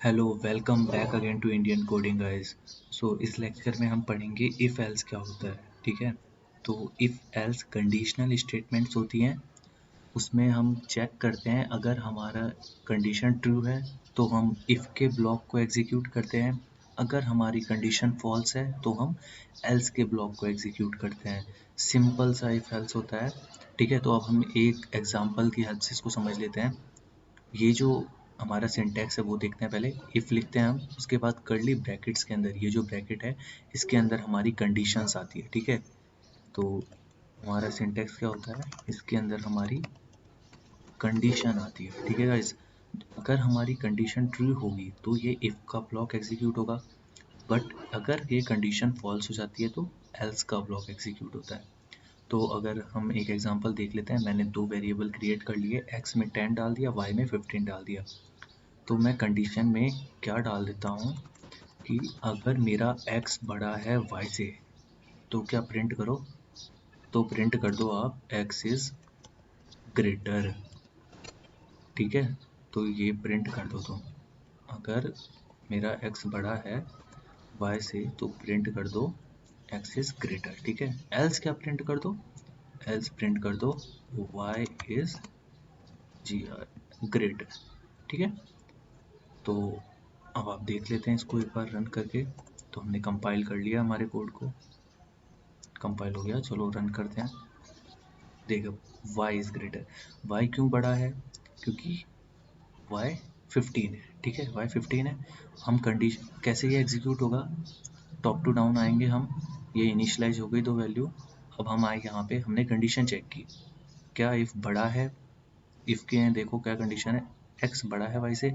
Hello welcome back again to Indian coding guys. इस लेक्चर में हम पढ़ेंगे इफ़ एल्स क्या होता है। ठीक है, तो इफ़ एल्स कंडीशनल स्टेटमेंट्स होती हैं। उसमें हम चेक करते हैं अगर हमारा कंडीशन ट्रू है तो हम इफ़ के ब्लॉक को एग्जीक्यूट करते हैं। अगर हमारी कंडीशन फॉल्स है तो हम एल्स के ब्लॉक को एग्जीक्यूट करते हैं। सिंपल सा इफ़ एल्स होता है। ठीक है, तो अब हम एक एग्जांपल की हेल्प से इसको समझ लेते हैं। ये जो हमारा सिंटैक्स है वो देखते हैं पहले। इफ लिखते हैं हम, उसके बाद कर्ली ब्रैकेट्स के अंदर ये जो ब्रैकेट है इसके अंदर हमारी कंडीशंस आती है। ठीक है, तो हमारा सिंटैक्स क्या होता है, इसके अंदर हमारी कंडीशन आती है। ठीक है गाइस, अगर हमारी कंडीशन ट्रू होगी तो ये इफ का ब्लॉक एग्जीक्यूट होगा, बट अगर ये कंडीशन फॉल्स हो जाती है तो एल्स का ब्लॉक एग्जीक्यूट होता है। तो अगर हम एक एग्जांपल देख लेते हैं, मैंने दो वेरिएबल क्रिएट कर लिए, x में 10 डाल दिया, y में 15 डाल दिया। तो मैं कंडीशन में क्या डाल देता हूँ कि अगर मेरा x बड़ा है y से तो क्या प्रिंट करो, तो प्रिंट कर दो आप x इज ग्रेटर। ठीक है, तो ये प्रिंट कर दो तुम, अगर मेरा x बड़ा है y से तो प्रिंट कर दो x इज ग्रेटर। ठीक है, एल्स क्या प्रिंट कर दो, एल्स प्रिंट कर दो y इज ग्रेटर। ठीक है, तो अब आप देख लेते हैं इसको एक बार रन करके। तो हमने कंपाइल कर लिया, हमारे कोड को कंपाइल हो गया। चलो रन करते हैं। देखो y इज ग्रेटर, y क्यों बड़ा है, क्योंकि y 15 है। ठीक है, y 15 है। हम कंडीशन कैसे ये एग्जीक्यूट होगा, टॉप टू डाउन आएंगे हम, ये इनिशियलाइज हो गई दो वैल्यू। अब हम आए यहाँ पे, हमने कंडीशन चेक की, क्या इफ बड़ा है, इफ के हैं देखो क्या कंडीशन है, x बड़ा है y से,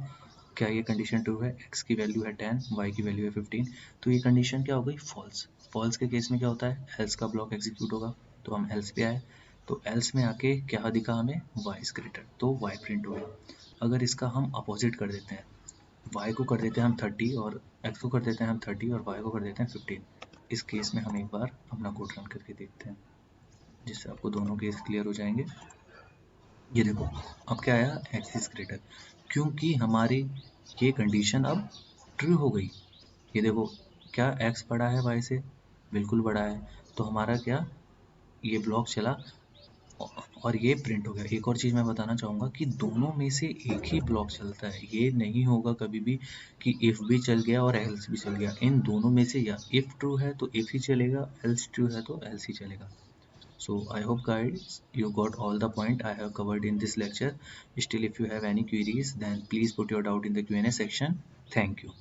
क्या ये कंडीशन ट्रू है, x की वैल्यू है 10, y की वैल्यू है 15, तो ये कंडीशन क्या हो गई, फॉल्स। फॉल्स के केस में क्या होता है, एल्स का ब्लॉक एग्जीक्यूट होगा। तो हम एल्स पे आए, तो एल्स में आके क्या दिखा हमें, y इज ग्रेटर, तो y प्रिंट हो गया। अगर इसका हम अपोजिट कर देते हैं, y को कर देते हैं हम 30 और x को कर देते हैं हम 30 और y को कर देते हैं 15, इस केस में हम एक बार अपना कोड रन करके देखते हैं, जिससे आपको दोनों केस क्लियर हो जाएंगे। ये देखो अब क्या आया, x इज ग्रेटर, क्योंकि हमारी ये कंडीशन अब ट्रू हो गई। ये देखो, क्या x बड़ा है y से, बिल्कुल बड़ा है, तो हमारा क्या, ये ब्लॉक चला और ये प्रिंट हो गया। एक और चीज़ मैं बताना चाहूँगा कि दोनों में से एक ही ब्लॉक चलता है, ये नहीं होगा कभी भी कि इफ़ भी चल गया और एल्स भी चल गया। इन दोनों में से या इफ़ ट्रू है तो इफ़ ही चलेगा, एल्स ट्रू है तो एल्स ही चलेगा। So I hope guys you got all the point I have covered in this lecture. Still if you have any queries then please put your doubt in the Q&A section. Thank you.